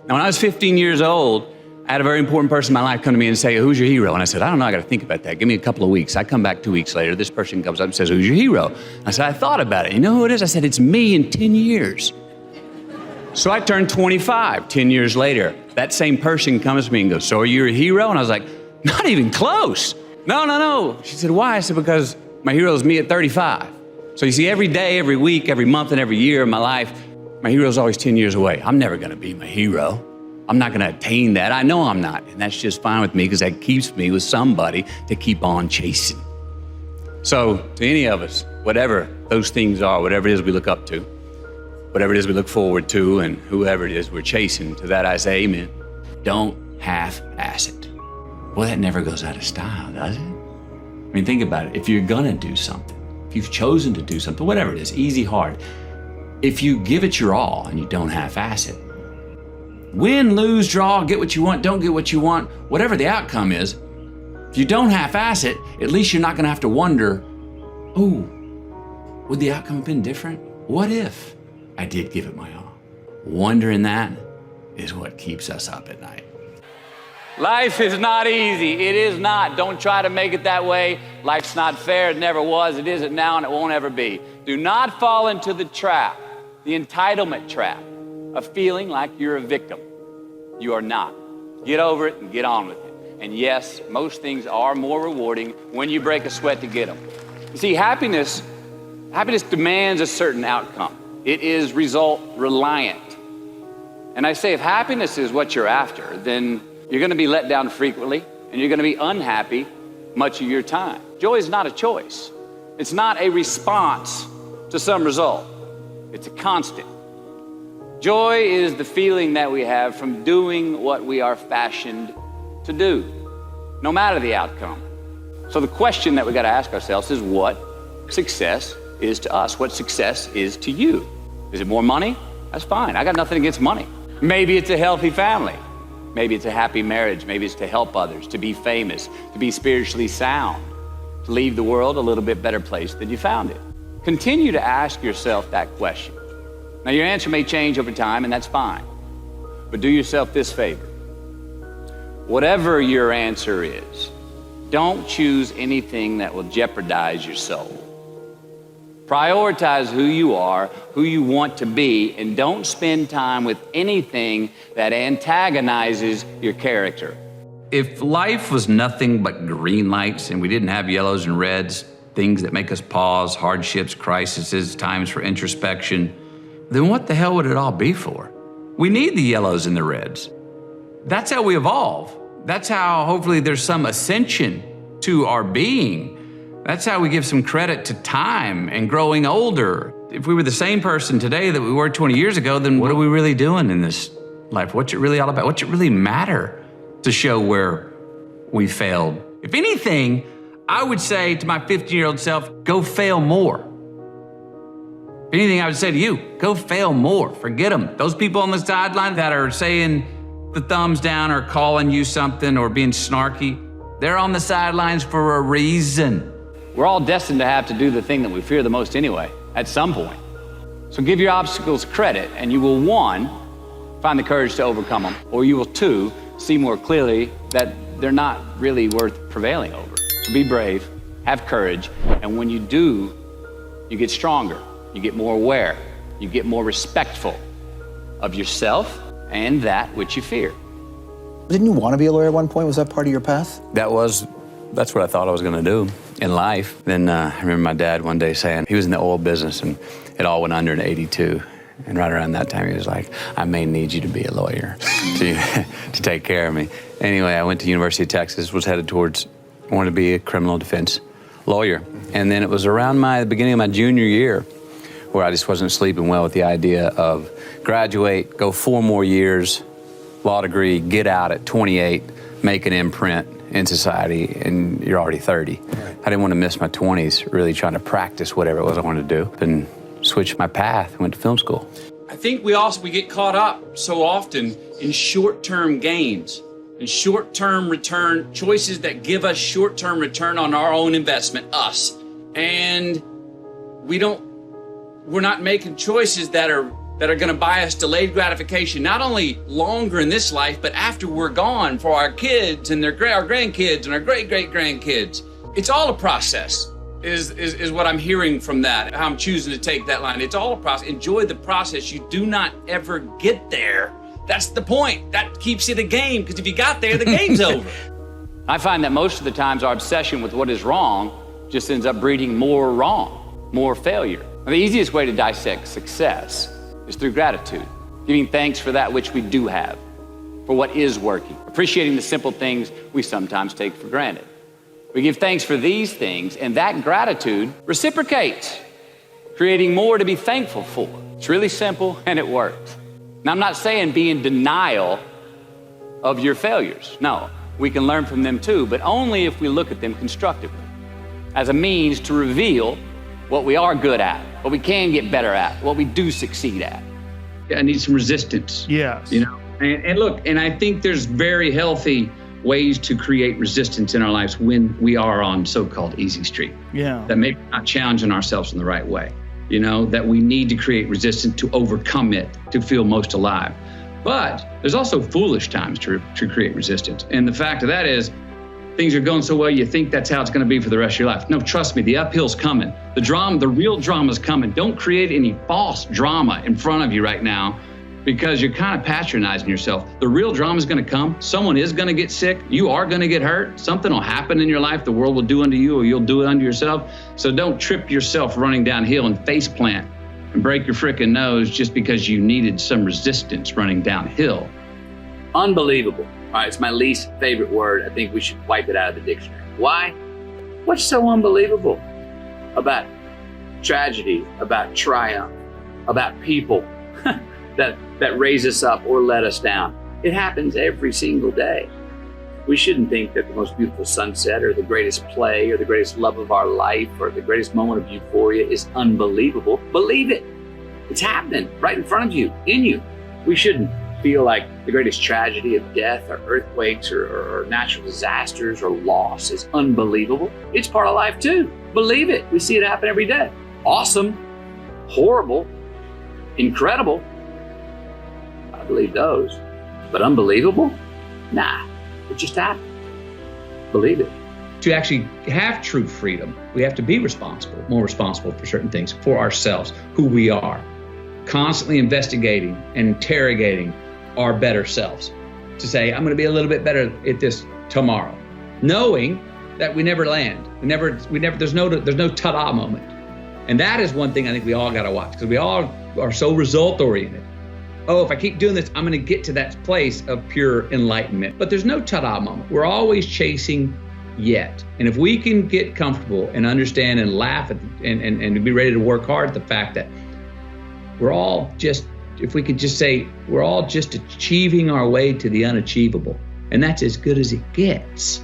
Now, when I was 15 years old, I had a very important person in my life come to me and say, who's your hero? And I said, I don't know, I got to think about that. Give me a couple of weeks. I come back 2 weeks later. This person comes up and says, who's your hero? I said, I thought about it. You know who it is? I said, it's me in 10 years. So I turned 25, 10 years later. That same person comes to me and goes, so are you a hero? And I was like, not even close. No. She said, why? I said, because my hero is me at 35. So you see, every day, every week, every month, and every year of my life, my hero is always 10 years away. I'm never going to be my hero. I'm not going to attain that. I know I'm not. And that's just fine with me because that keeps me with somebody to keep on chasing. So to any of us, whatever those things are, whatever it is we look up to, whatever it is we look forward to, and whoever it is we're chasing, to that I say amen. Don't half-ass it. Well, that never goes out of style, does it? I mean, think about it. If you're going to do something, if you've chosen to do something, whatever it is, easy, hard, if you give it your all and you don't half-ass it, win, lose, draw, get what you want, don't get what you want, whatever the outcome is, if you don't half-ass it, at least you're not going to have to wonder, oh, would the outcome have been different? What if I did give it my all? Wondering that is what keeps us up at night. Life is not easy. It is not. Don't try to make it that way. Life's not fair. It never was. It isn't now, and it won't ever be. Do not fall into the trap, the entitlement trap, of feeling like you're a victim. You are not. Get over it and get on with it. And yes, most things are more rewarding when you break a sweat to get them. You see, happiness demands a certain outcome. It is result reliant. And I say, if happiness is what you're after, then you're going to be let down frequently, and you're going to be unhappy much of your time. Joy is not a choice. It's not a response to some result. It's a constant. Joy is the feeling that we have from doing what we are fashioned to do, no matter the outcome. So the question that we got to ask ourselves is what success is to us, what success is to you. Is it more money? That's fine. I got nothing against money. Maybe it's a healthy family. Maybe it's a happy marriage. Maybe it's to help others, to be famous, to be spiritually sound, to leave the world a little bit better place than you found it. Continue to ask yourself that question. Now, your answer may change over time, and that's fine. But do yourself this favor. Whatever your answer is, don't choose anything that will jeopardize your soul. Prioritize who you are, who you want to be, and don't spend time with anything that antagonizes your character. If life was nothing but green lights and we didn't have yellows and reds, things that make us pause, hardships, crises, times for introspection, then what the hell would it all be for? We need the yellows and the reds. That's how we evolve. That's how hopefully there's some ascension to our being. That's how we give some credit to time and growing older. If we were the same person today that we were 20 years ago, then what are we really doing in this life? What's it really all about? What's it really matter to show where we failed? If anything, I would say to my 15-year-old self, go fail more. If anything, I would say to you, go fail more. Forget them. Those people on the sideline that are saying the thumbs down or calling you something or being snarky, they're on the sidelines for a reason. We're all destined to have to do the thing that we fear the most anyway, at some point. So give your obstacles credit, and you will, one, find the courage to overcome them, or you will, two, see more clearly that they're not really worth prevailing over. So be brave, have courage, and when you do, you get stronger, you get more aware, you get more respectful of yourself and that which you fear. Didn't you want to be a lawyer at one point? Was that part of your path? That's what I thought I was going to do in life. Then I remember my dad one day saying, he was in the oil business and it all went under in '82. And right around that time, he was like, I may need you to be a lawyer to take care of me. Anyway, I went to University of Texas, was headed towards, I wanted to be a criminal defense lawyer. And then it was around the beginning of my junior year where I just wasn't sleeping well with the idea of graduate, go 4 more years, law degree, get out at 28, make an imprint in society, and you're already 30. Right. I didn't want to miss my 20s really trying to practice whatever it was I wanted to do. And switched my path, went to film school. I think we get caught up so often in short-term gains and short-term return, choices that give us short-term return on our own investment, us. And we're not making choices that are that are going to buy us delayed gratification, not only longer in this life, but after we're gone for our kids and our grandkids and our great-great-grandkids. It's all a process, is what I'm hearing from that, how I'm choosing to take that line. It's all a process. Enjoy the process. You do not ever get there. That's the point. That keeps it a game, because if you got there, the game's over. I find that most of the times our obsession with what is wrong just ends up breeding more wrong, more failure. And the easiest way to dissect success is through gratitude, giving thanks for that which we do have, for what is working, appreciating the simple things we sometimes take for granted. We give thanks for these things, and that gratitude reciprocates, creating more to be thankful for. It's really simple, and it works. Now, I'm not saying be in denial of your failures. No, we can learn from them too, but only if we look at them constructively, as a means to reveal what we are good at, what we can get better at, what we do succeed at. I need some resistance. Yes. You know, and look, and I think there's very healthy ways to create resistance in our lives when we are on so-called easy street. Yeah. That maybe not challenging ourselves in the right way. You know, that we need to create resistance to overcome it, to feel most alive. But there's also foolish times to create resistance. And the fact of that is, things are going so well, you think that's how it's going to be for the rest of your life. No, trust me, the uphill's coming. The drama, the real drama's coming. Don't create any false drama in front of you right now, because you're kind of patronizing yourself. The real drama's going to come. Someone is going to get sick. You are going to get hurt. Something will happen in your life. The world will do unto you, or you'll do it unto yourself. So don't trip yourself running downhill and face plant and break your frickin' nose just because you needed some resistance running downhill. Unbelievable. All right, it's my least favorite word. I think we should wipe it out of the dictionary. Why? What's so unbelievable about tragedy, about triumph, about people that raise us up or let us down? It happens every single day. We shouldn't think that the most beautiful sunset or the greatest play or the greatest love of our life or the greatest moment of euphoria is unbelievable. Believe it. It's happening right in front of you, in you. We shouldn't feel like the greatest tragedy of death or earthquakes or natural disasters or loss is unbelievable. It's part of life too. Believe it. We see it happen every day. Awesome, horrible, incredible. I believe those. But unbelievable? Nah, it just happened. Believe it. To actually have true freedom, we have to be responsible, more responsible for certain things, for ourselves, who we are. Constantly investigating and interrogating our better selves to say, I'm going to be a little bit better at this tomorrow, knowing that we never land. There's no ta-da moment. And that is one thing I think we all got to watch, because we all are so result oriented. Oh, if I keep doing this, I'm going to get to that place of pure enlightenment. But there's no ta-da moment. We're always chasing yet. And if we can get comfortable and understand and laugh at and be ready to work hard at the fact that we're all just, if we could just say, we're all just achieving our way to the unachievable. And that's as good as it gets.